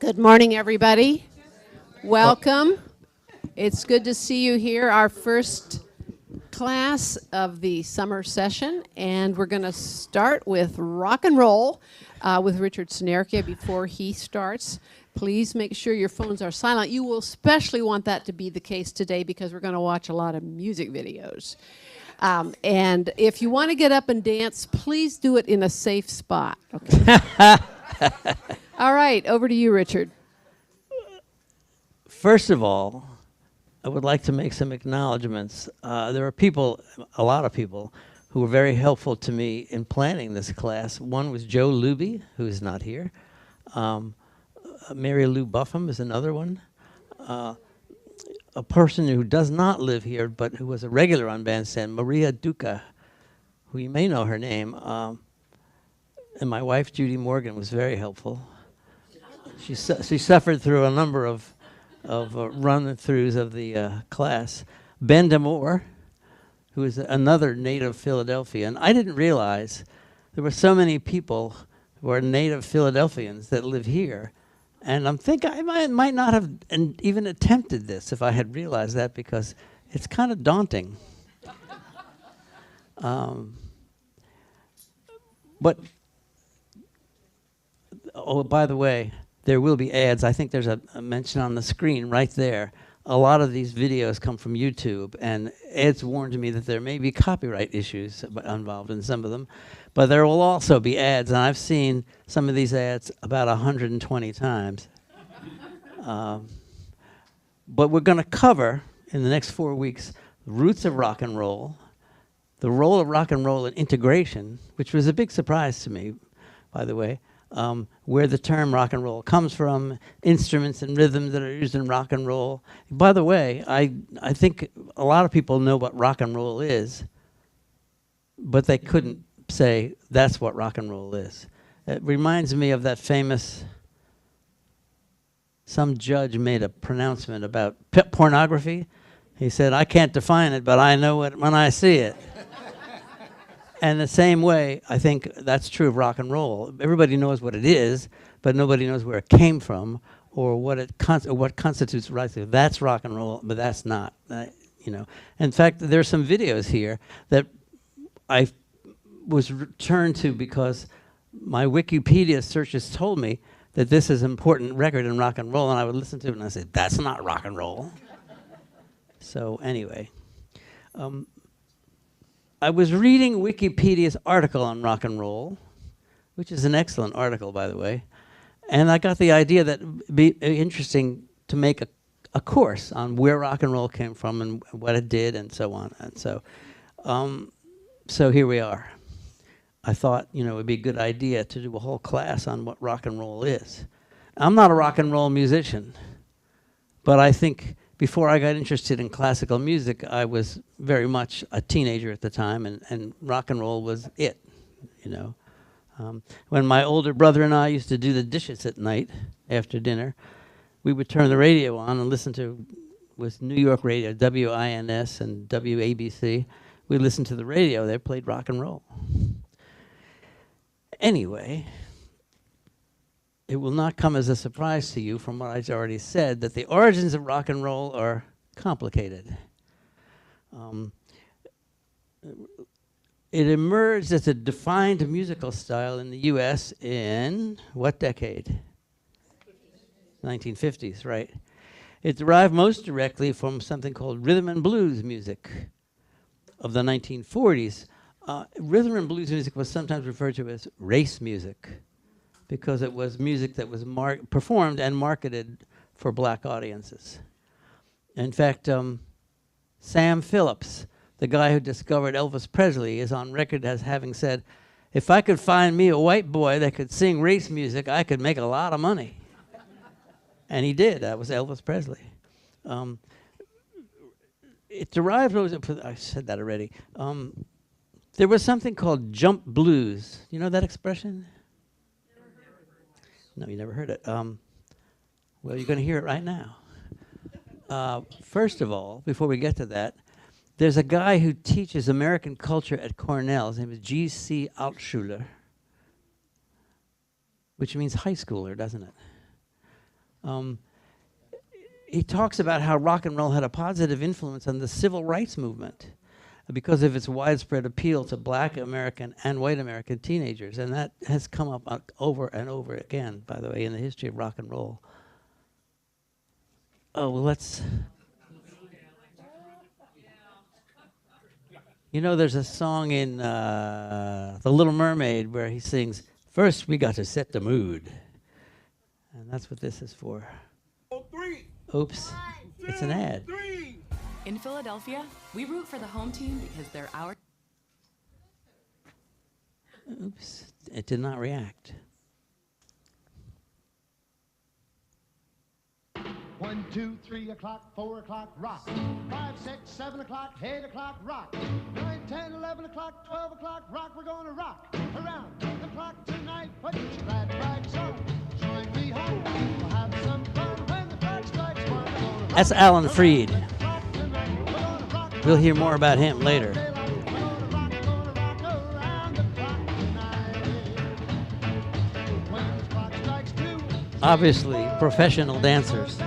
Good morning, everybody. Welcome. It's good to see you here, our first class of the summer session, and we're going to start with rock and roll with Richard Senerchia. Before he starts, please make sure your phones are silent. You will especially want that to be the case today because we're going to watch a lot of music videos. And if you want to get up and dance, please do it in a safe spot. Okay. All right, over to you, Richard. First of all, I would like to make some acknowledgments. There are people, a lot of people, who were very helpful to me in planning this class. One was Joe Luby, who is not here. Mary Lou Buffum is another one. A person who does not live here, but who was a regular on Bandstand, Maria Duca, who you may know her name. And my wife, Judy Morgan, was very helpful. She suffered through a number of run-throughs of the class. Ben DeMore, who is another native Philadelphian. I didn't realize there were so many people who are native Philadelphians that live here. And I'm thinking I might not have even attempted this if I had realized that, because it's kind of daunting. But, oh, by the way, there will be ads. I think there's a mention on the screen right there. A lot of these videos come from YouTube, and Ed's warned me that there may be copyright issues involved in some of them, but there will also be ads, and I've seen some of these ads about 120 times. But we're going to cover, in the next 4 weeks, the roots of rock and roll, the role of rock and roll in integration, which was a big surprise to me, by the way, where the term rock and roll comes from, instruments and rhythms that are used in rock and roll. By the way, I think a lot of people know what rock and roll is, but they couldn't say that's what rock and roll is. It reminds me of that famous, some judge made a pronouncement about pornography. He said, I can't define it, but I know it when I see it. And the same way, I think that's true of rock and roll. Everybody knows what it is, but nobody knows where it came from or what constitutes rock. That's rock and roll, but that's not. You know. In fact, there's some videos here that I was returned to because my Wikipedia searches told me that this is an important record in rock and roll, and I would listen to it and I said, that's not rock and roll. So anyway. I was reading Wikipedia's article on rock and roll, which is an excellent article, by the way, and I got the idea that it'd be interesting to make a course on where rock and roll came from and what it did and so on. And so here we are. I thought, it would be a good idea to do a whole class on what rock and roll is. I'm not a rock and roll musician, but I think before I got interested in classical music, I was very much a teenager at the time, and rock and roll was it, When my older brother and I used to do the dishes at night after dinner, we would turn the radio on and listen to, with New York radio, WINS and WABC, we'd listen to the radio. They played rock and roll. Anyway, it will not come as a surprise to you from what I've already said that the origins of rock and roll are complicated. It emerged as a defined musical style in the US in what decade? 1950s, right. It derived most directly from something called rhythm and blues music of the 1940s. Rhythm and blues music was sometimes referred to as race music, because it was music that was performed and marketed for black audiences. In fact, Sam Phillips, the guy who discovered Elvis Presley, is on record as having said, if I could find me a white boy that could sing race music, I could make a lot of money. And he did. That was Elvis Presley. It derived, I said that already. There was something called jump blues. You know that expression? No, you never heard it. Well, you're going to hear it right now. First of all, before we get to that, there's a guy who teaches American culture at Cornell. His name is G.C. Altschuler, which means high schooler, doesn't it? He talks about how rock and roll had a positive influence on the civil rights movement because of its widespread appeal to black American and white American teenagers. And that has come up over and over again, by the way, in the history of rock and roll. Oh, well, let's... You know, there's a song in The Little Mermaid where he sings, "First we got to set the mood." And that's what this is for. Oops, it's an ad. In Philadelphia, we root for the home team because they're our... Oops, it did not react. 1, 2, 3 o'clock, 4 o'clock, rock. 5, 6, 7 o'clock, 8 o'clock, rock. 9, 10, 11 o'clock, 12 o'clock, rock. We're gonna rock around the clock tonight. Put your glad rags on, join me home. We'll have some fun when the clock strikes 1. We're gonna rock. That's Alan Freed. We'll hear more about him later. Obviously, professional dancers.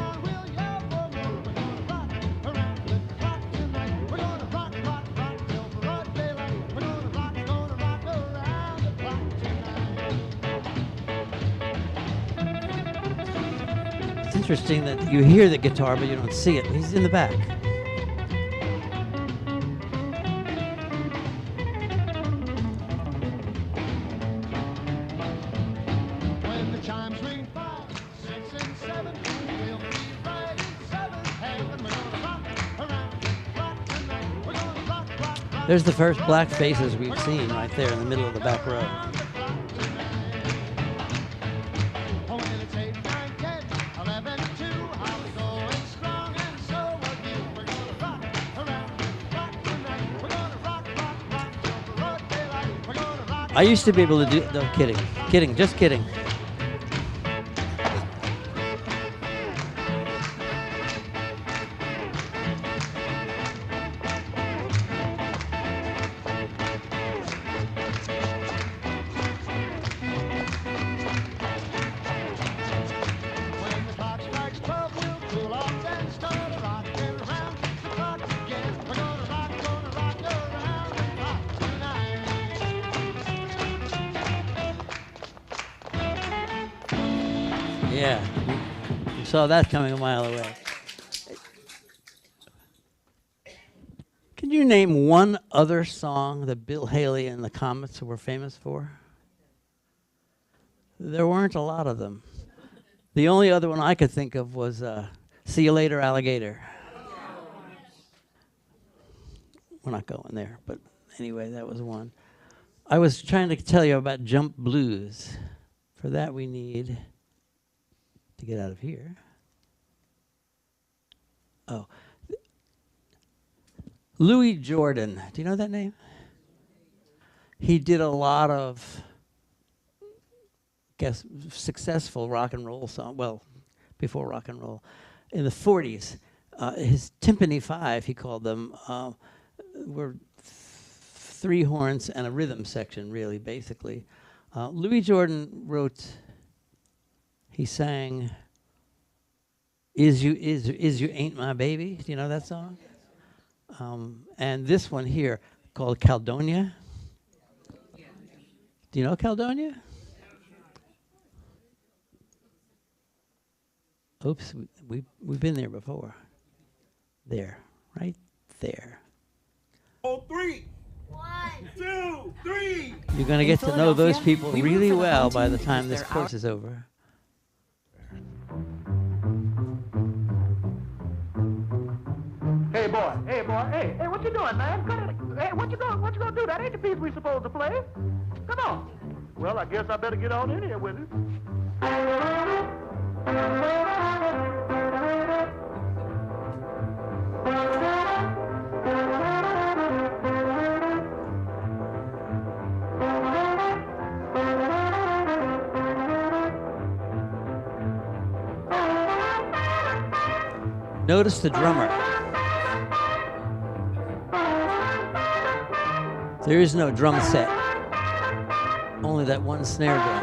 It's interesting that you hear the guitar, but you don't see it. He's in the back. There's the first black faces we've seen right there in the middle of the back row. I used to be able to do, no, kidding, just kidding. Yeah, you saw that coming a mile away. Can you name one other song that Bill Haley and the Comets were famous for? There weren't a lot of them. The only other one I could think of was "See You Later, Alligator." We're not going there, but anyway, that was one. I was trying to tell you about jump blues. For that, we need to get out of here. Oh, Louis Jordan. Do you know that name? He did a lot of, successful rock and roll songs. Well, before rock and roll, in the 40s. His timpani five, he called them, were 3 horns and a rhythm section, really, basically. Louis Jordan wrote. He sang, Is You Ain't My Baby? Do you know that song? And this one here, called Caledonia. Do you know Caledonia? Oops, we've been there before. There, right there. 3. 1, 2, 3. You're going to get to know those people really well by the time this course is over. Hey boy, hey, what you doing, man? Hey, what you gonna do? That ain't the piece we supposed to play. Come on. Well, I guess I better get on in here with it. Notice the drummer. There is no drum set, only that one snare drum.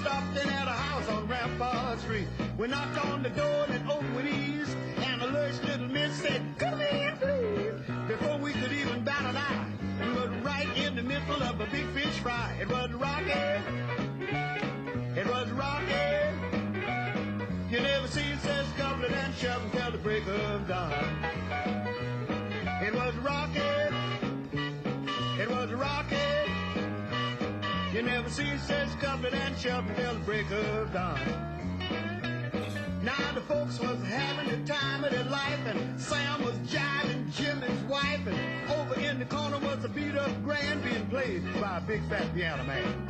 stopped in at a house on Rampart Street. We knocked on the door and it opened with ease, and the lush little miss said, "Come in, please." Before we could even bat an eye, we were right in the middle of a big fish fry. It was rocking. It was rocking. You never seen such coupling and shoving till the break of dawn. It was rocking. It was rocking. You never seen such coupling and shoving till the break of dawn. Now the folks was having the time of their life, and Sam was jiving Jimmy's wife, and over in the corner was a beat-up grand being played by a big fat piano man.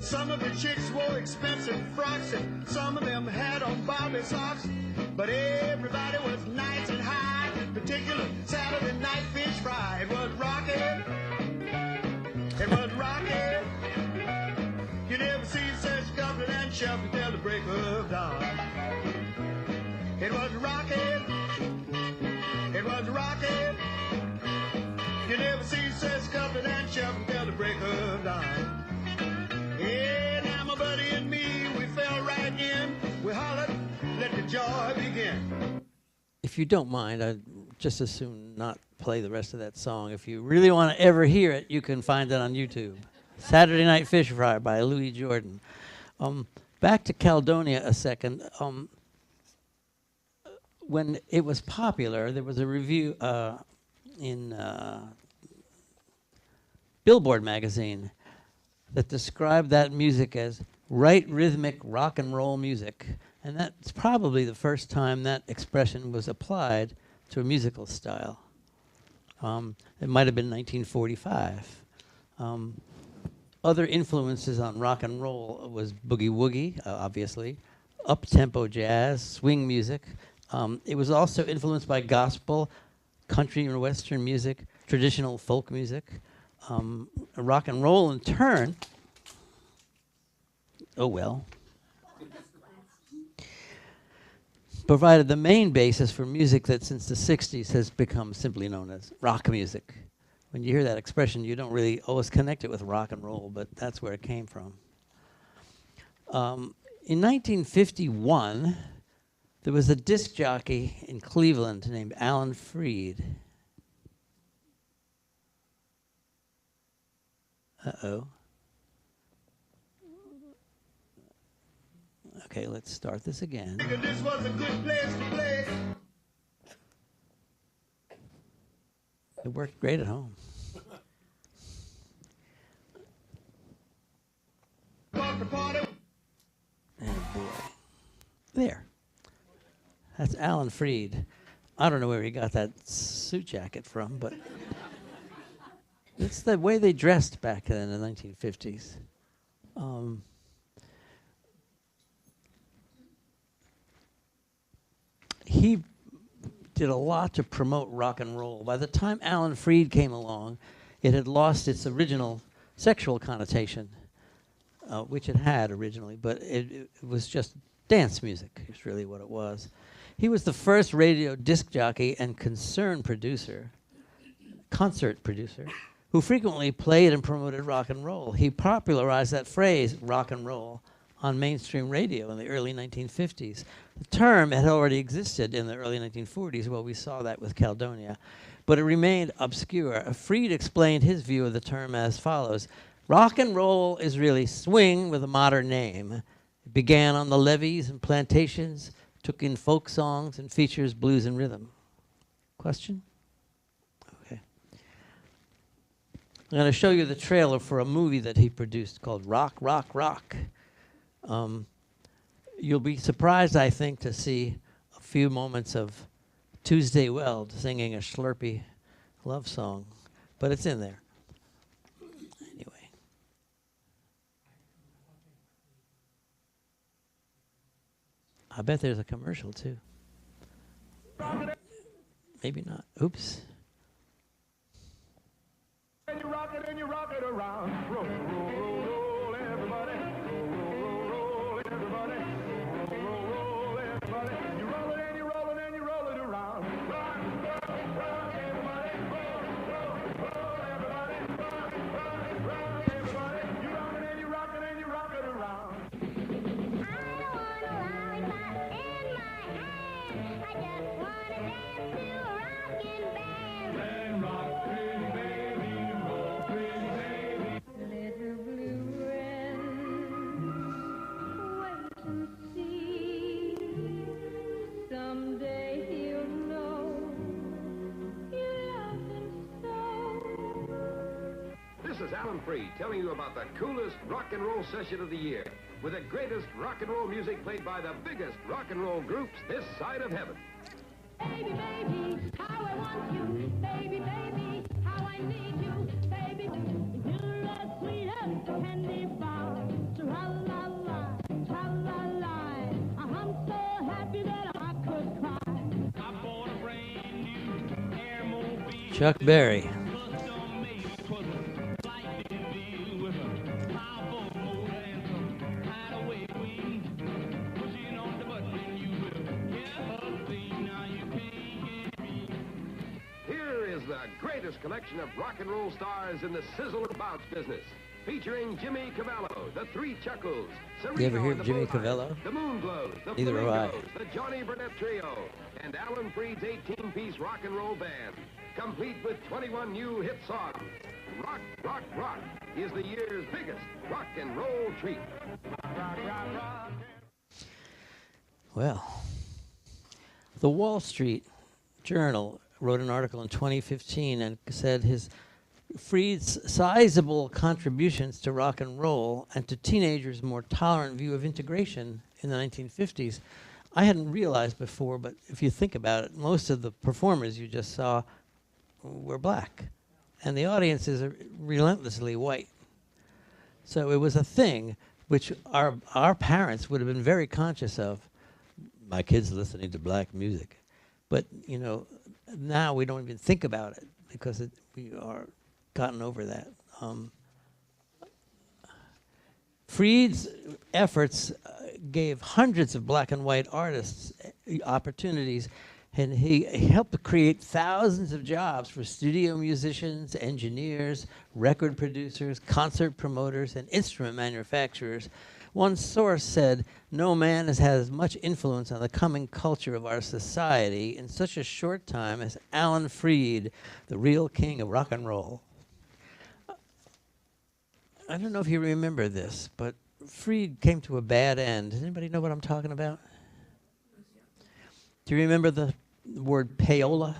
Some of the chicks wore expensive frocks, and some of them had on Bobby socks, but everybody was nice and high, particular Saturday night fish fry. It was rocking. It was rocking. You never seen such coupling and shoving till the break of dawn. It was rocking. It was rocking. You never seen such coupling and shoving till the break of dawn. Yeah, now my buddy and me, we fell right in. We hollered, let the joy begin. If you don't mind, I'd just as soon not play the rest of that song. If you really want to ever hear it, you can find it on YouTube. Saturday Night Fish Fry by Louis Jordan. Back to Caledonia a second. When it was popular, there was a review in Billboard magazine that described that music as right rhythmic rock and roll music. And that's probably the first time that expression was applied to a musical style. It might have been 1945. Other influences on rock and roll was boogie woogie, obviously, up-tempo jazz, swing music. It was also influenced by gospel, country and western music, traditional folk music. Rock and roll, in turn, provided the main basis for music that since the 60s has become simply known as rock music. When you hear that expression, you don't really always connect it with rock and roll, but that's where it came from. In 1951, there was a disc jockey in Cleveland named Alan Freed. Uh-oh. Okay, let's start this again. This was a good place to play. It worked great at home. Oh boy. There. That's Alan Freed. I don't know where he got that suit jacket from, but it's the way they dressed back then in the 1950s. He did a lot to promote rock and roll. By the time Alan Freed came along, it had lost its original sexual connotation, which it had originally, but it was just dance music, is really what it was. He was the first radio disc jockey and concert producer, who frequently played and promoted rock and roll. He popularized that phrase, rock and roll, on mainstream radio in the early 1950s. The term had already existed in the early 1940s. Well, we saw that with Caledonia, but it remained obscure. Freed explained his view of the term as follows: rock and roll is really swing with a modern name. It began on the levees and plantations, took in folk songs, and features blues and rhythm. Question? Okay. I'm going to show you the trailer for a movie that he produced called Rock, Rock, Rock. You'll be surprised, I think, to see a few moments of Tuesday Weld singing a slurpy love song, but it's in there. Anyway. I bet there's a commercial, too. Maybe not. Oops. And you rock it around. Roll, roll, roll, roll, everybody. Roll, everybody. Roll, everybody. You roll it and you roll it and you roll it around. Rock, rock, rock, everybody. Roll, everybody. Rock, rock, rock, everybody. You rock it and you rock it and you rock it around. This is Alan Freed telling you about the coolest rock and roll session of the year with the greatest rock and roll music played by the biggest rock and roll groups this side of heaven. Baby, baby, how I want you. Baby, baby, how I need you. Baby, you're the sweetest candy bar. Tra-la-la, tra-la-la. I'm so happy that I could cry. I bought a brand new airmobile. Chuck Berry. The greatest collection of rock and roll stars in the sizzle and bounce business, featuring Jimmy Cavallo, the Three Chuckles, You ever hear and the Jimmy Bullhearts, Cavallo? the Moonglows, the Neither have I. Flamingos, the Johnny Burnett Trio, and Alan Freed's 18-piece rock and roll band, complete with 21 new hit songs. Rock, Rock, Rock is the year's biggest rock and roll treat. Rock, rock, rock. Well, the Wall Street Journal wrote an article in 2015 and said Freed's sizable contributions to rock and roll and to teenagers' more tolerant view of integration in the 1950s. I hadn't realized before, but if you think about it, most of the performers you just saw were black, and the audiences are relentlessly white. So it was a thing which our parents would have been very conscious of. My kids listening to black music. But, you know, now we don't even think about it because we are gotten over that. Freed's efforts gave hundreds of black and white artists opportunities, and he helped to create thousands of jobs for studio musicians, engineers, record producers, concert promoters, and instrument manufacturers. One source said, "No man has had as much influence on the coming culture of our society in such a short time as Alan Freed, the real king of rock and roll." I don't know if you remember this, but Freed came to a bad end. Does anybody know what I'm talking about? Do you remember the word payola?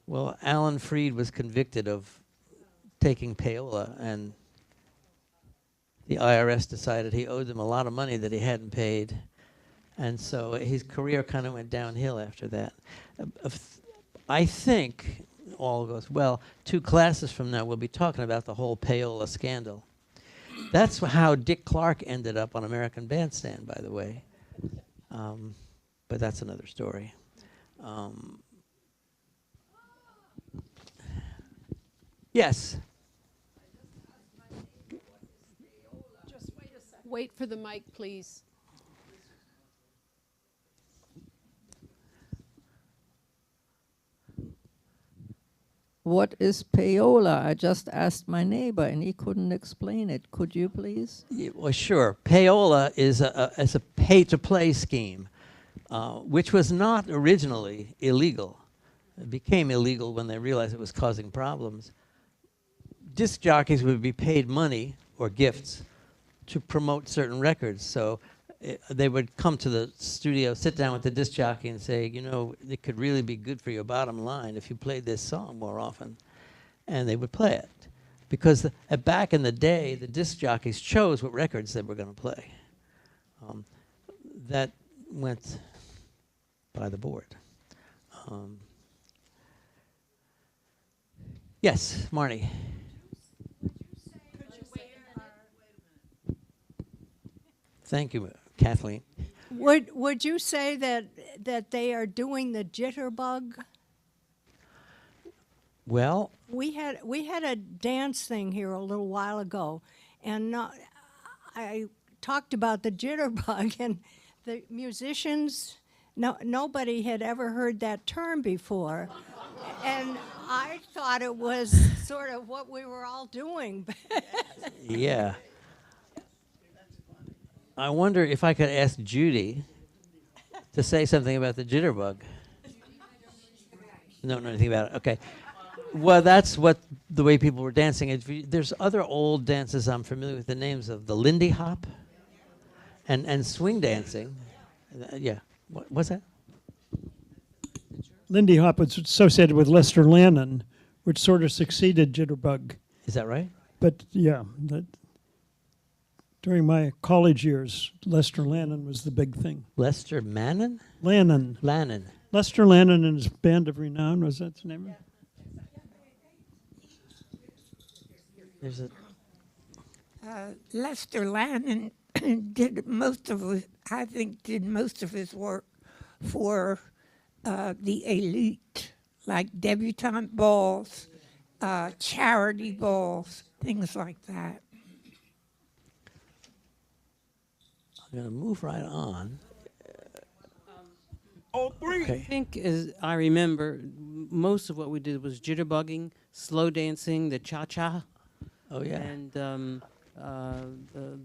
Well, Alan Freed was convicted of taking payola, and the IRS decided he owed them a lot of money that he hadn't paid. And so his career kind of went downhill after that. I think, all goes well, 2 classes from now we'll be talking about the whole payola scandal. That's how Dick Clark ended up on American Bandstand, by the way. But that's another story. Yes? Wait for the mic, please. What is payola? I just asked my neighbor and he couldn't explain it. Could you please? Well, sure. Payola is a pay-to-play scheme, which was not originally illegal. It became illegal when they realized it was causing problems. Disc jockeys would be paid money or gifts to promote certain records. So they would come to the studio, sit down with the disc jockey and say, you know, it could really be good for your bottom line if you played this song more often. And they would play it. Because back in the day, the disc jockeys chose what records they were going to play. That went by the board. Yes, Marnie. Thank you, Kathleen. Would you say that they are doing the jitterbug? Well, we had a dance thing here a little while ago, and I talked about the jitterbug, and the musicians, nobody had ever heard that term before, and I thought it was sort of what we were all doing. Yeah. I wonder if I could ask Judy to say something about the jitterbug. No, know anything about it. Okay. Well, that's the way people were dancing. There's other old dances I'm familiar with the names of, the Lindy Hop and swing dancing. Yeah. What's that? Lindy Hop was associated with Lester Lynn and which sort of succeeded Jitterbug. Is that right? But yeah, during my college years, Lester Lannon was the big thing. Lester Mannon? Lannon. Lester Lannon and his Band of Renown, was that his name? There's a Lester Lannon did most of his work for the elite, like debutante balls, charity balls, things like that. I'm going to move right on. three. Okay. I think, as I remember, most of what we did was jitterbugging, slow dancing, the cha-cha. Oh, yeah. And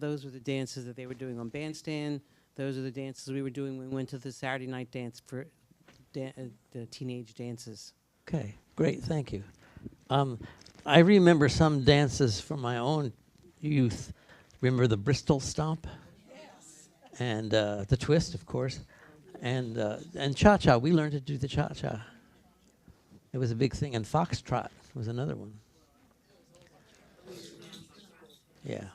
those were the dances that they were doing on Bandstand. Those are the dances we were doing when we went to the Saturday night dance for the teenage dances. Okay, great, thank you. I remember some dances from my own youth. Remember the Bristol Stomp? Yes. And the Twist, of course. And Cha-Cha, we learned to do the Cha-Cha. It was a big thing, and Foxtrot was another one. Yeah.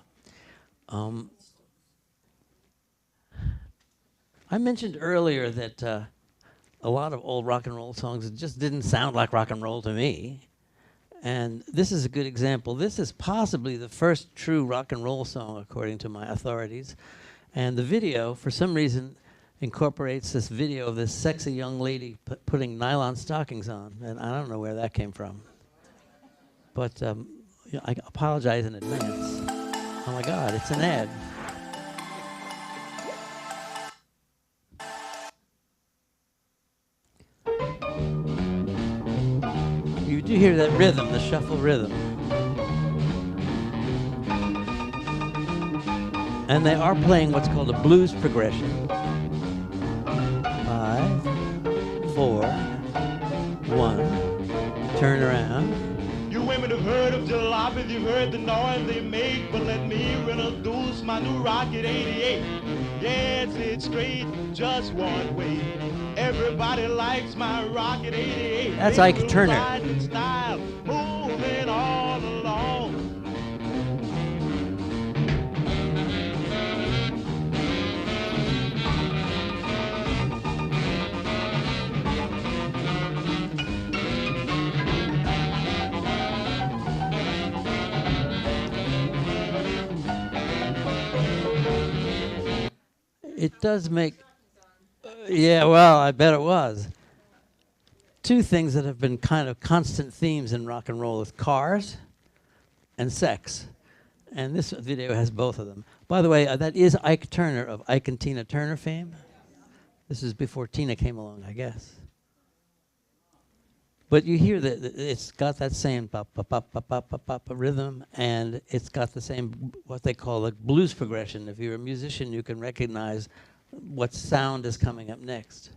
I mentioned earlier that a lot of old rock and roll songs just didn't sound like rock and roll to me. And this is a good example. This is possibly the first true rock and roll song, according to my authorities. And the video, for some reason, incorporates this video of this sexy young lady putting nylon stockings on. And I don't know where that came from. But I apologize in advance. Oh my God, it's an ad. You do hear that rhythm, the shuffle rhythm. And they are playing what's called a blues progression. 5, 4, 1, turn around. You women have heard of jalopies, you've heard the noise they make, but let me introduce my new Rocket 88. Yes, it's straight, just one way. Everybody likes my Rocket 88. That's Ike Turner. Riding style, moving all along. It does make, yeah, well, I bet it was. Two things that have been kind of constant themes in rock and roll is cars and sex. And this video has both of them. By the way, that is Ike Turner of Ike and Tina Turner fame. This is before Tina came along, I guess. But you hear that it's got that same pop rhythm, and it's got the same, what they call a blues progression. If you're a musician, you can recognize what sound is coming up next.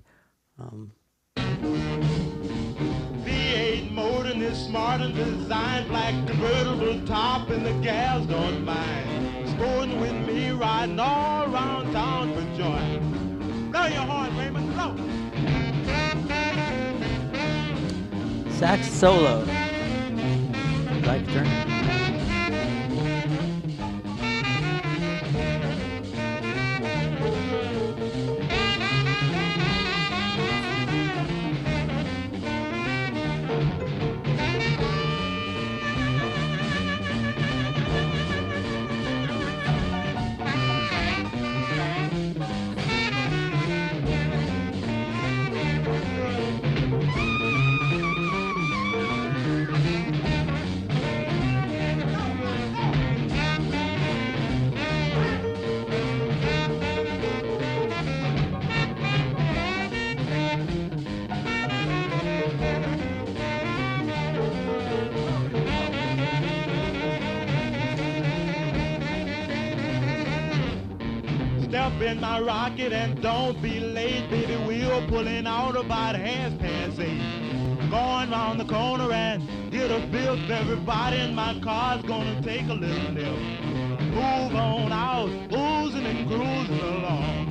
V8 motor is smart and designed, black convertible top, and the gals don't mind. Sporting with me, riding all around town for joy. Blow your horn, Raymond, blow. Sax solo. Ike Turner. Step in my rocket and don't be late, baby. We're pulling out about past 8. Going round the corner and hit a fifth. Everybody in my car's gonna take a little nip. Move on out, oozing and cruising along.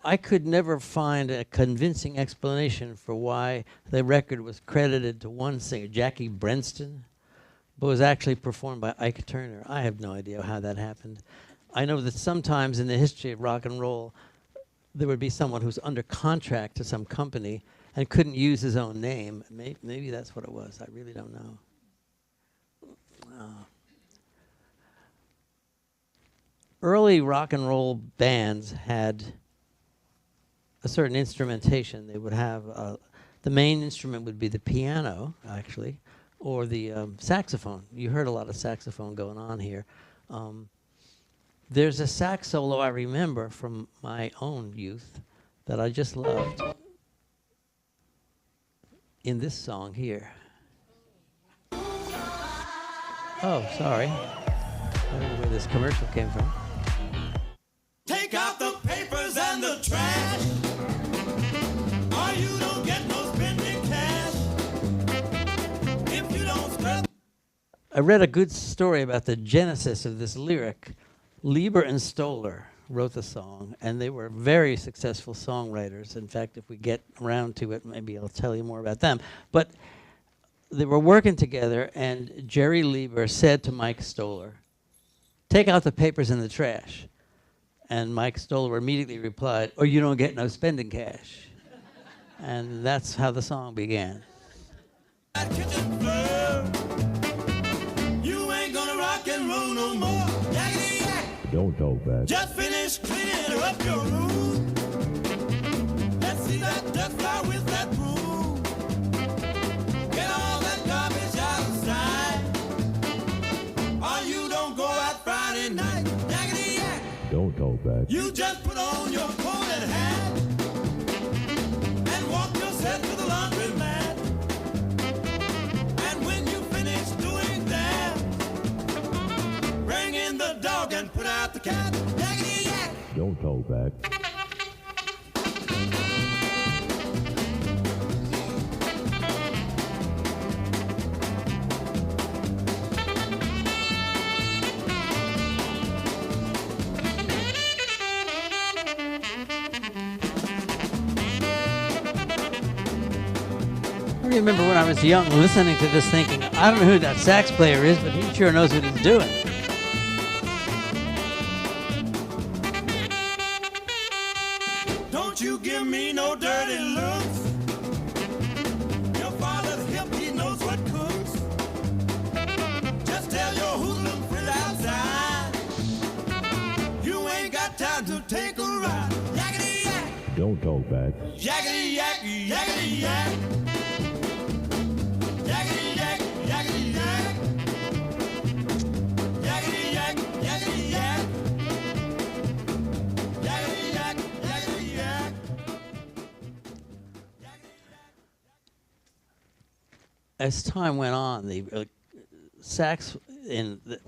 I could never find a convincing explanation for why the record was credited to one singer, Jackie Brenston, but was actually performed by Ike Turner. I have no idea how that happened. I know that sometimes in the history of rock and roll, there would be someone who's under contract to some company and couldn't use his own name. Maybe that's what it was. I really don't know. Early rock and roll bands had a certain instrumentation. They would have the main instrument would be the piano, actually, or the saxophone. You heard a lot of saxophone going on here. There's a sax solo I remember from my own youth that I just loved in this song here. Oh, sorry. I don't know where this commercial came from. Take out the papers and the trash, or you don't get no spending cash. If you don't scrub. I read a good story about the genesis of this lyric. Lieber and Stoller wrote the song, and they were very successful songwriters. In fact, if we get around to it, maybe I'll tell you more about them. But they were working together, and Jerry Lieber said to Mike Stoller, "Take out the papers and the trash." And Mike Stoller immediately replied, "Or you don't get no spending cash." And that's how the song began. You ain't gonna rock and roll no more. Yakety yak. Don't talk back. Just finish cleaning up your room. Let's see that dust fly with that broom. Get all that garbage outside. Or you don't go out Friday night. Yakety yak. Don't talk back. You just put on your coat and hat and walk yourself to the laundromat. And when you finish doing that, bring in the dog and put out the cat. Yakety yak. Don't talk back. I remember when I was young listening to this thinking, I don't know who that sax player is, but he sure knows what he's doing. Don't you give me no dirty looks. Your father's hip, he knows what cooks. Just tell your hoodlum friend outside, you ain't got time to take a ride. Yakety yak. Don't talk back. Yakety yak, yakety yak. Yakety yak, yakety yak. Yakety yak, yakety yak. Yakety yak, yakety yak. As time went on, the sax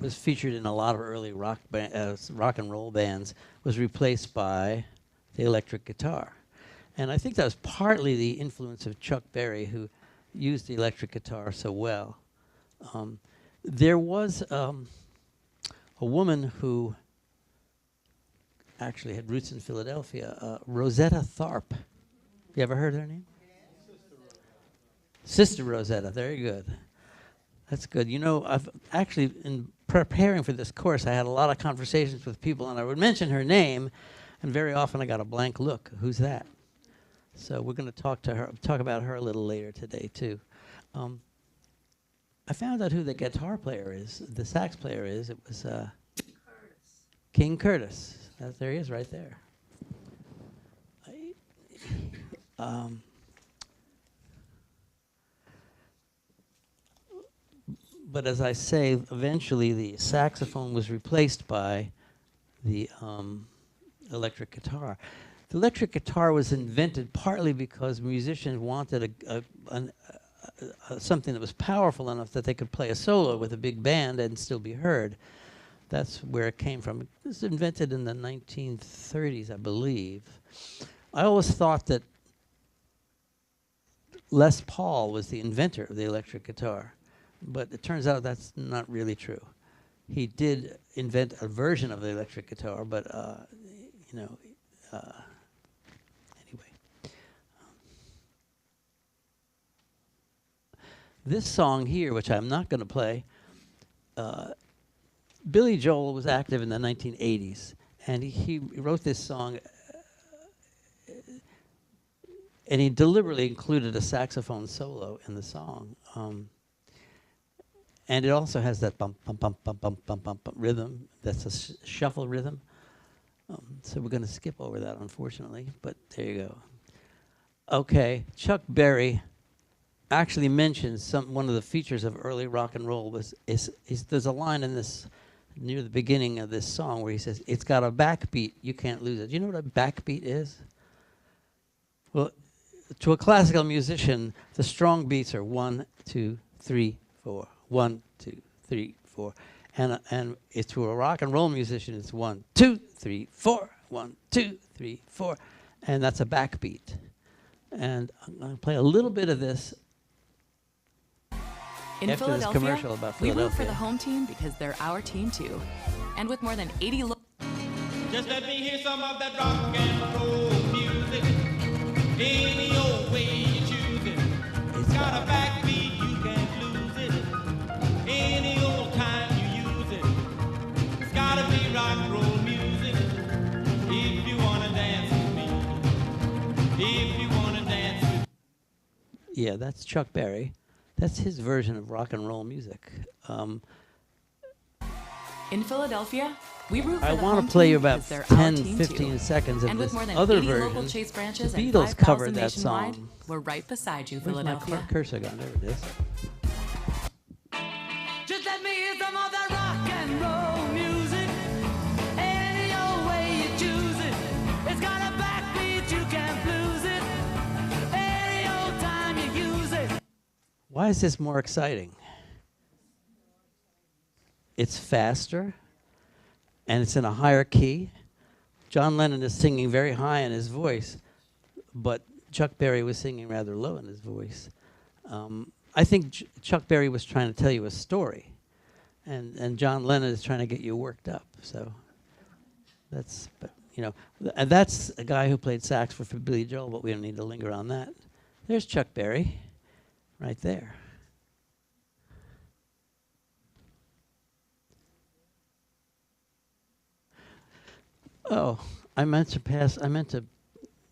was featured in a lot of early rock and roll bands was replaced by the electric guitar. And I think that was partly the influence of Chuck Berry, who used the electric guitar so well. There was a woman who actually had roots in Philadelphia, Rosetta Tharpe. You ever heard her name? Sister Rosetta, very good. That's good. You know, I've actually, in preparing for this course, I had a lot of conversations with people, and I would mention her name, and very often I got a blank look. Who's that? So we're going to talk about her a little later today, too. I found out who the guitar player is, the sax player is. It was King Curtis. There he is right there. But as I say, eventually the saxophone was replaced by the electric guitar. The electric guitar was invented partly because musicians wanted something that was powerful enough that they could play a solo with a big band and still be heard. That's where it came from. It was invented in the 1930s, I believe. I always thought that Les Paul was the inventor of the electric guitar, but it turns out that's not really true. He did invent a version of the electric guitar, but This song here, which I'm not going to play, Billy Joel was active in the 1980s, and he wrote this song, and he deliberately included a saxophone solo in the song. And it also has that bump, bump, bump, bump, bump, bump, bump, bump rhythm. That's a shuffle rhythm. So we're going to skip over that, unfortunately, but there you go. Okay, Chuck Berry actually mentions one of the features of early rock and roll is there's a line in this near the beginning of this song where he says, "It's got a backbeat, you can't lose it." Do you know what a backbeat is? Well, to a classical musician, the strong beats are 1, 2, 3, 4. 1, 2, 3, 4. And it's to a rock and roll musician, it's 1, 2, 3, 4. 1, 2, 3, 4. And that's a backbeat. And I'm going to play a little bit of this In after this Philadelphia, commercial about we root Philadelphia. for the home team because they're our team too. And with more than 80 Just let me hear some of that rock and roll music. Any old way you choose it. It's got a backbeat, you can't lose it. Any old time you use it. It's gotta be rock and roll music. If you wanna dance with me. If you wanna dance with me. Yeah, that's Chuck Berry. That's his version of rock and roll music. In Philadelphia, we root for I the want home to play team you about because they're our 10, team 15 too. seconds of And this with more than other 80 local version. Chase branches The and Beatles 5,000 covered that nationwide, song. we're right beside you, Where's my Philadelphia. cursor gone? There it is. Just let me hear some of that rock and roll music. Any old way you choose it. It's got a backbeat, you can't lose it. Any old time you use it. Why is this more exciting? It's faster, and it's in a higher key. John Lennon is singing very high in his voice, but Chuck Berry was singing rather low in his voice. I think Chuck Berry was trying to tell you a story, and John Lennon is trying to get you worked up. So that's, but, you know, and that's a guy who played sax for Billy Joel, but we don't need to linger on that. There's Chuck Berry, right there. Oh, I meant to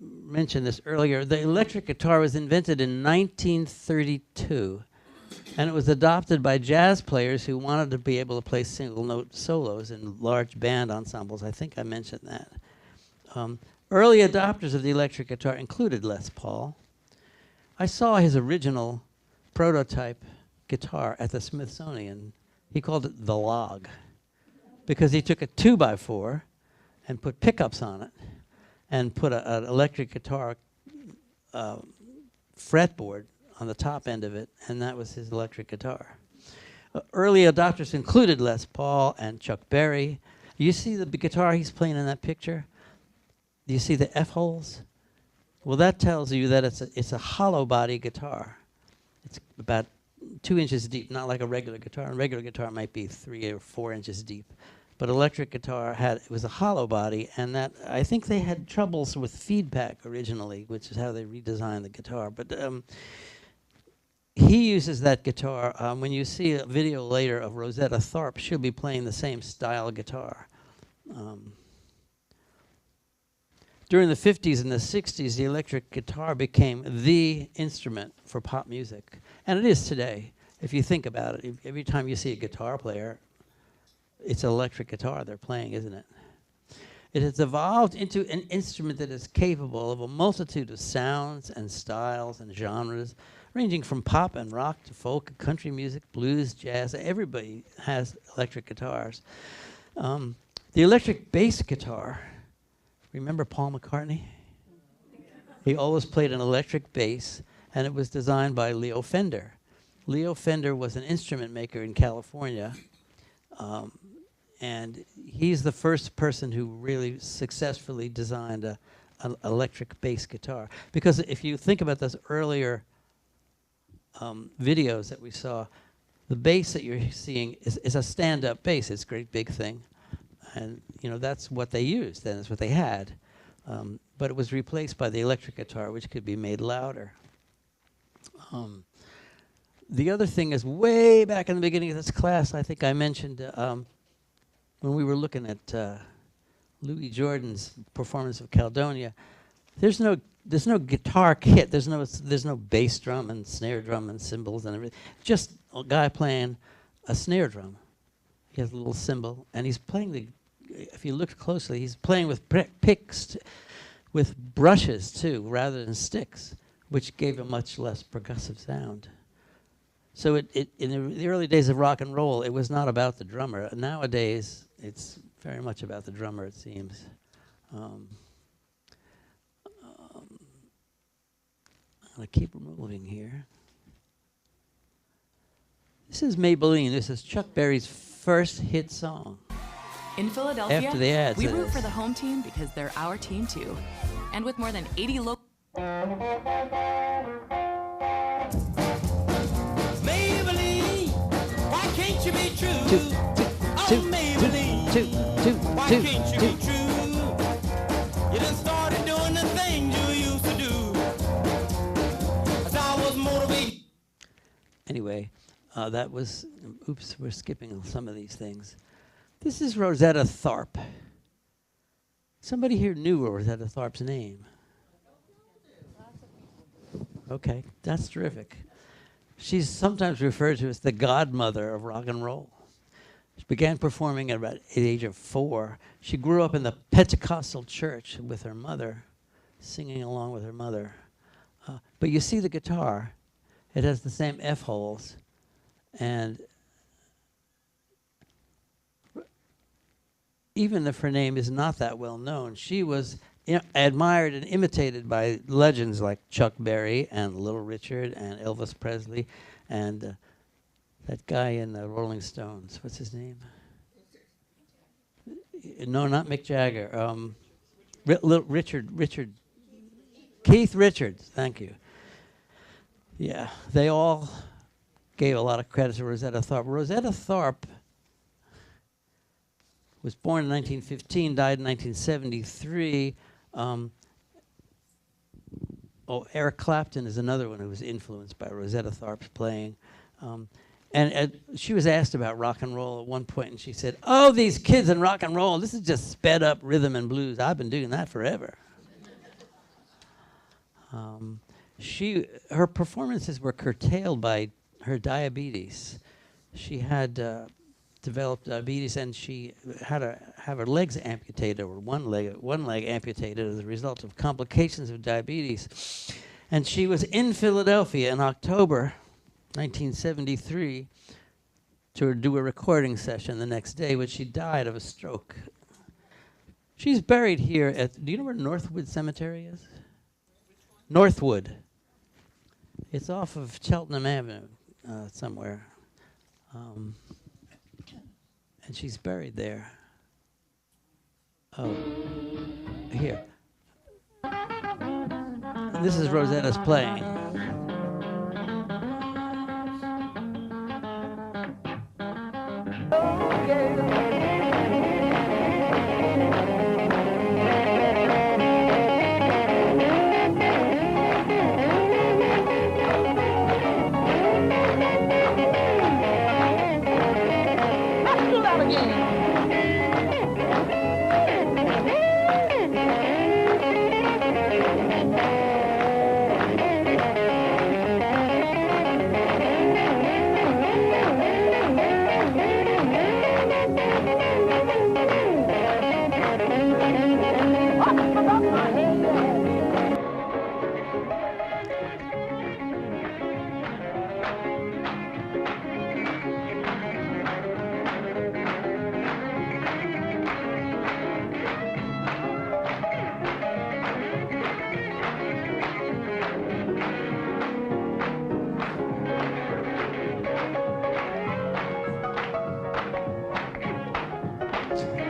mention this earlier. The electric guitar was invented in 1932, and it was adopted by jazz players who wanted to be able to play single note solos in large band ensembles. I think I mentioned that. Early adopters of the electric guitar included Les Paul. I saw his original prototype guitar at the Smithsonian. He called it the Log because he took a 2x4 and put pickups on it and put an electric guitar fretboard on the top end of it, and that was his electric guitar. Early adopters included Les Paul and Chuck Berry. You see the guitar he's playing in that picture? Do you see the F holes? Well, that tells you that it's a hollow body guitar. It's about 2 inches deep, not like a regular guitar. A regular guitar might be 3 or 4 inches deep. But electric guitar it was a hollow body, and that I think they had troubles with feedback originally, which is how they redesigned the guitar. But he uses that guitar. When you see a video later of Rosetta Tharpe, she'll be playing the same style guitar. During the 50s and the 60s, the electric guitar became the instrument for pop music, and it is today. If you think about it, every time you see a guitar player, it's an electric guitar they're playing, isn't it? It has evolved into an instrument that is capable of a multitude of sounds and styles and genres, ranging from pop and rock to folk, country music, blues, jazz. Everybody has electric guitars. The electric bass guitar, remember Paul McCartney? He always played an electric bass, and it was designed by Leo Fender. Leo Fender was an instrument maker in California, and he's the first person who really successfully designed an electric bass guitar. Because if you think about those earlier videos that we saw, the bass that you're seeing is a stand-up bass. It's a great big thing. And you know that's what they used, and that's what they had. But it was replaced by the electric guitar, which could be made louder. The other thing is, way back in the beginning of this class, I think I mentioned when we were looking at Louis Jordan's performance of Caledonia, there's no guitar kit. There's no bass drum and snare drum and cymbals and everything. Just a guy playing a snare drum. He has a little cymbal, and he's playing if you look closely, he's playing with picks, with brushes too, rather than sticks, which gave a much less percussive sound. So in the early days of rock and roll, it was not about the drummer. Nowadays, it's very much about the drummer, it seems. I'm going to keep moving here. This is Maybelline. This is Chuck Berry's first hit song. In Philadelphia, After the ads, we it root is. for the home team because they're our team too. And with more than 80 local... Maybelline, why can't you be true? Maybelline, why can't you be true? You done started doing the things you used to do. As I was motivated. Anyway, that was, oops, we're skipping some of these things. This is Rosetta Tharpe. Somebody here knew Rosetta Tharpe's name. Okay, that's terrific. She's sometimes referred to as the godmother of rock and roll. She began performing at about the age of 4. She grew up in the Pentecostal church with her mother, singing along with her mother. But you see the guitar, it has the same F holes, and even if her name is not that well known, she was admired and imitated by legends like Chuck Berry and Little Richard and Elvis Presley and that guy in the Rolling Stones. What's his name? No, not Mick Jagger. Richard. Keith Richards. Thank you. Yeah, they all gave a lot of credit to Rosetta Tharpe. Rosetta Tharpe was born in 1915, died in 1973. Eric Clapton is another one who was influenced by Rosetta Tharpe's playing. And she was asked about rock and roll at one point, and she said, "Oh, these kids in rock and roll, this is just sped up rhythm and blues. I've been doing that forever." Her performances were curtailed by her diabetes. She had developed diabetes, and she had to have her legs amputated, or one leg amputated as a result of complications of diabetes. And she was in Philadelphia in October 1973 to do a recording session the next day, but she died of a stroke. She's buried here at, do you know where Northwood Cemetery is? Northwood. It's off of Cheltenham Avenue somewhere. And she's buried there. Oh, here. And this is Rosetta's playing.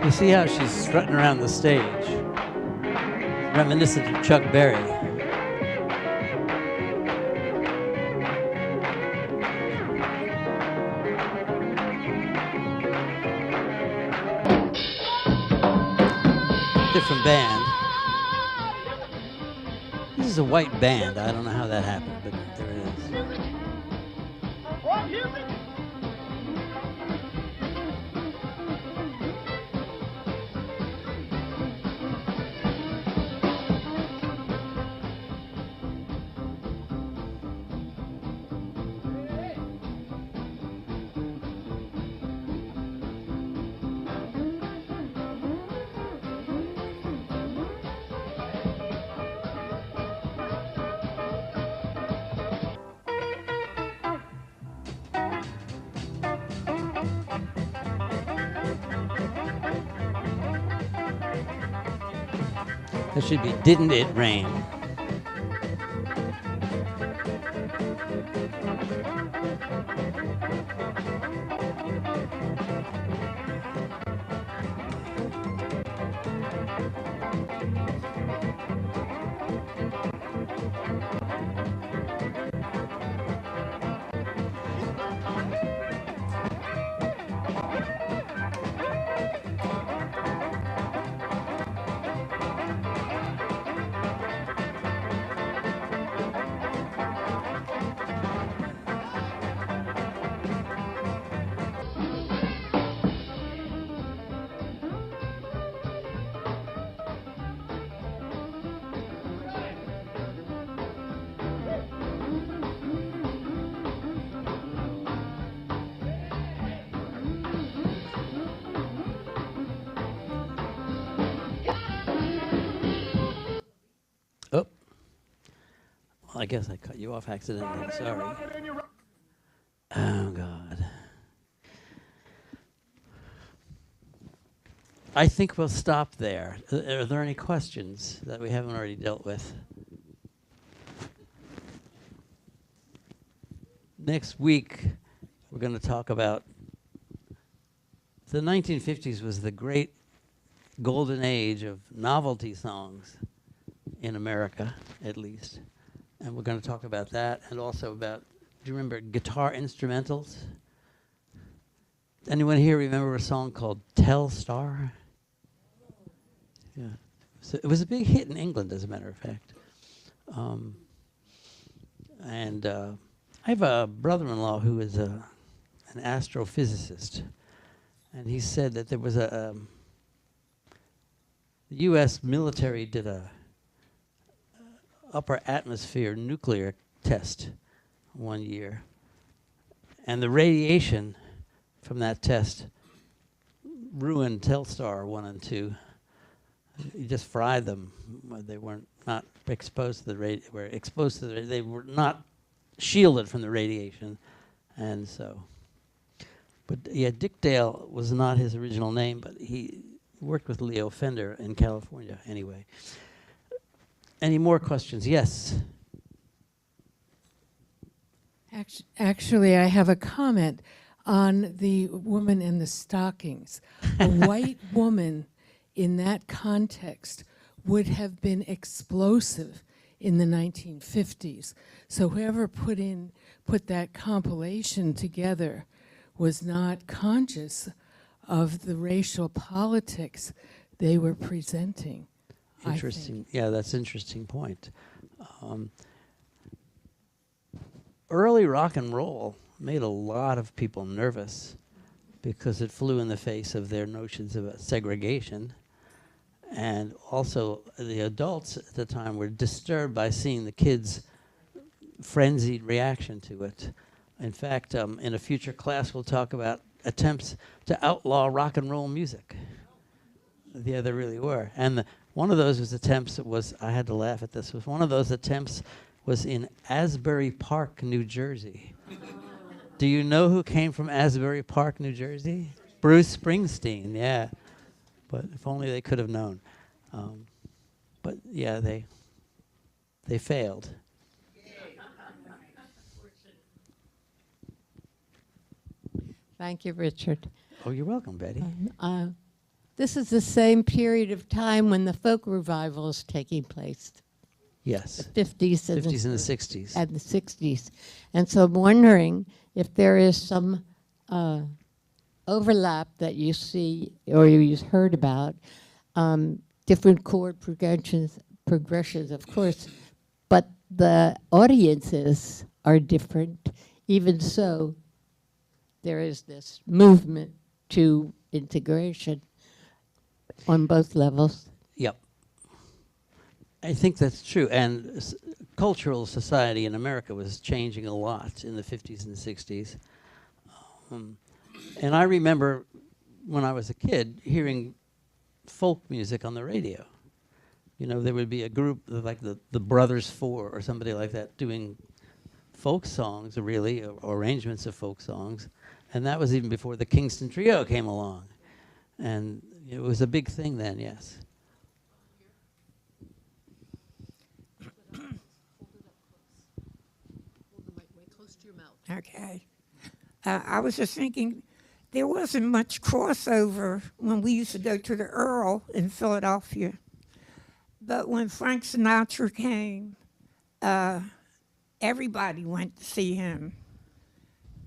You see how she's strutting around the stage, reminiscent of Chuck Berry. Different band. This is a white band. I don't know how that happened, but there it is. That should be Didn't It Rain? Oh. Well, I guess I cut you off accidentally. Sorry. Oh, God. I think we'll stop there. Are there any questions that we haven't already dealt with? Next week, we're going to talk about the 1950s was the great golden age of novelty songs in America, at least. And we're going to talk about that and also about, do you remember guitar instrumentals? Anyone here remember a song called Telstar? Yeah. So it was a big hit in England, as a matter of fact. I have a brother-in-law who is an astrophysicist. And he said that there was the U.S. military did a upper atmosphere nuclear test one year. And the radiation from that test ruined Telstar 1 and 2. You just fried them. They weren't not exposed to the were exposed to the they were not shielded from the radiation. And so, but yeah, Dick Dale was not his original name, but he worked with Leo Fender in California anyway. Any more questions? Yes. Actually, I have a comment on the woman in the stockings. A white woman in that context would have been explosive in the 1950s. So whoever put that compilation together was not conscious of the racial politics they were presenting. Interesting. Yeah, that's an interesting point. Early rock and roll made a lot of people nervous because it flew in the face of their notions of segregation. And also, the adults at the time were disturbed by seeing the kids' frenzied reaction to it. In fact, in a future class, we'll talk about attempts to outlaw rock and roll music. Yeah, there really were. And one of those attempts I had to laugh at this, one of those attempts was in Asbury Park, New Jersey. Do you know who came from Asbury Park, New Jersey? Bruce Springsteen, yeah. But if only they could have known. But yeah, they failed. Thank you, Richard. Oh, you're welcome, Betty. This is the same period of time when the folk revival is taking place. Yes. The 50s and 50s and the 60s. And the 60s. And so I'm wondering if there is some overlap that you see or you heard about, different chord progressions, of course, but the audiences are different. Even so, there is this movement to integration on both levels. Yep. I think that's true. And cultural society in America was changing a lot in the 50s and 60s. And I remember when I was a kid hearing folk music on the radio. You know, there would be a group like the Brothers Four or somebody like that doing folk songs, really, or arrangements of folk songs. And that was even before the Kingston Trio came along. And it was a big thing then, yes. Okay. I was just thinking, there wasn't much crossover when we used to go to the Earl in Philadelphia. But when Frank Sinatra came, everybody went to see him.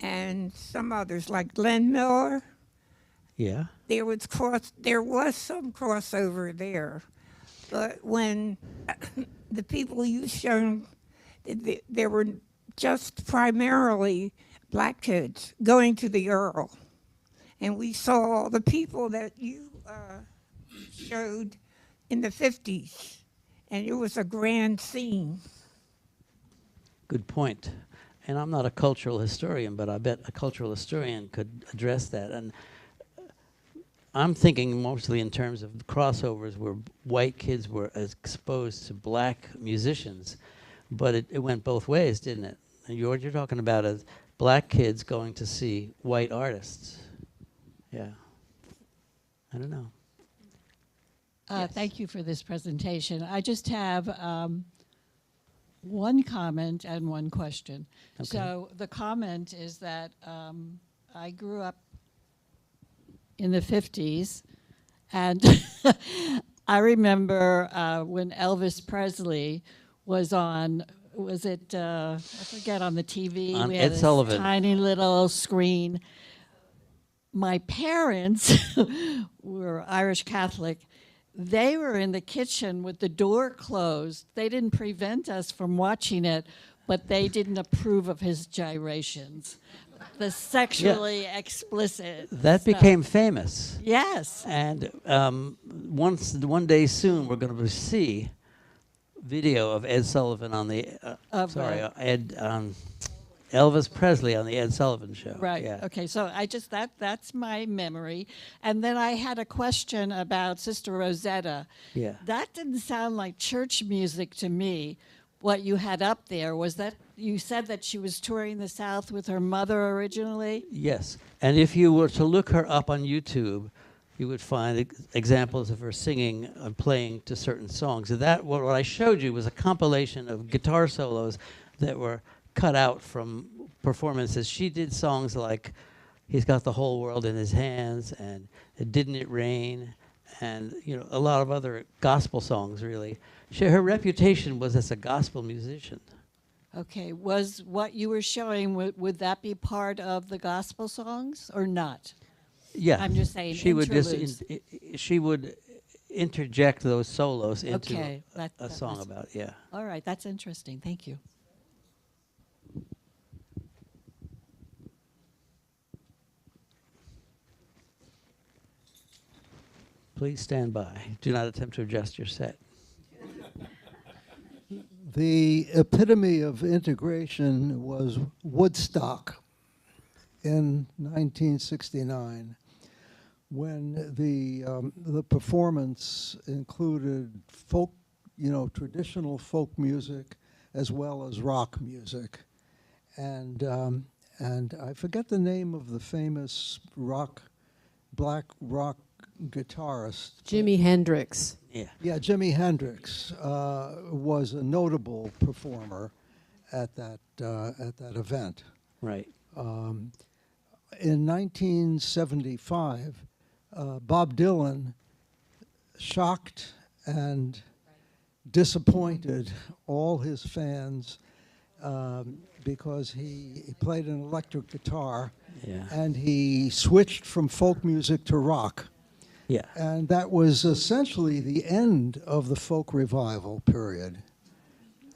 And some others, like Glenn Miller, Yeah. there was some crossover there. But when the people you shown, there were just primarily black kids going to the Earl. And we saw the people that you showed in the 50s. And it was a grand scene. Good point. And I'm not a cultural historian, but I bet a cultural historian could address that. And I'm thinking mostly in terms of crossovers where white kids were exposed to black musicians. But it went both ways, didn't it? And what you're talking about is black kids going to see white artists. Yeah. I don't know. Thank you for this presentation. I just have one comment and one question. Okay. So the comment is that I grew up in the 50s, and I remember when Elvis Presley was on, was it, I forget, on the TV? On we Ed had this Sullivan. tiny little screen. My parents were Irish Catholic. They were in the kitchen with the door closed. They didn't prevent us from watching it, but they didn't approve of his gyrations. The sexually explicit That stuff. became famous. Yes. And one day soon, we're going to see video of Ed Sullivan on the, Elvis Presley on the Ed Sullivan Show. Right. Yeah. Okay. So I just that's my memory, and then I had a question about Sister Rosetta. Yeah. That didn't sound like church music to me. What you had up there was that you said that she was touring the South with her mother originally. Yes. And if you were to look her up on YouTube, you would find examples of her singing and playing to certain songs. And that what I showed you was a compilation of guitar solos that were cut out from performances. She did songs like He's Got the Whole World in His Hands and Didn't It Rain, and a lot of other gospel songs, really. Her reputation was as a gospel musician. Okay. Was what you were showing, would that be part of the gospel songs or not? Yeah. I'm just saying she would interludes. she would interject those solos into Okay, a that song was- about, yeah. All right. That's interesting. Thank you. Please stand by. Do not attempt to adjust your set. The epitome of integration was Woodstock in 1969, when the performance included folk, traditional folk music as well as rock music, and I forget the name of the famous black rock guitarist. Jimi Hendrix. Yeah. Yeah, Jimi Hendrix was a notable performer at that event. Right. In 1975, Bob Dylan shocked and disappointed all his fans because he played an electric guitar, Yeah. and he switched from folk music to rock. Yeah. And that was essentially the end of the folk revival period.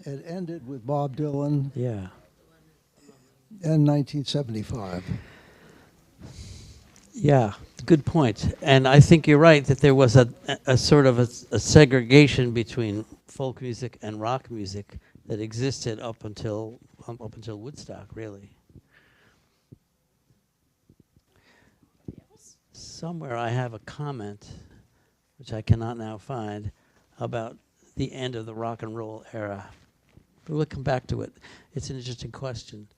It ended with Bob Dylan Yeah. in 1975. Yeah, good point. And I think you're right that there was a sort of a segregation between folk music and rock music that existed up until Woodstock, really. Somewhere I have a comment, which I cannot now find, about the end of the rock and roll era. But we'll come back to it. It's an interesting question.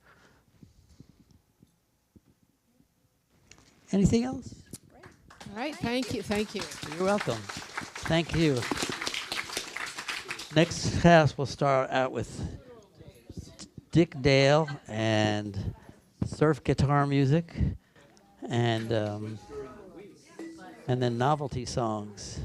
Anything else? All right. Thank you. Thank you. You're welcome. Thank you. Next class, we'll start out with Dick Dale and surf guitar music, and then novelty songs.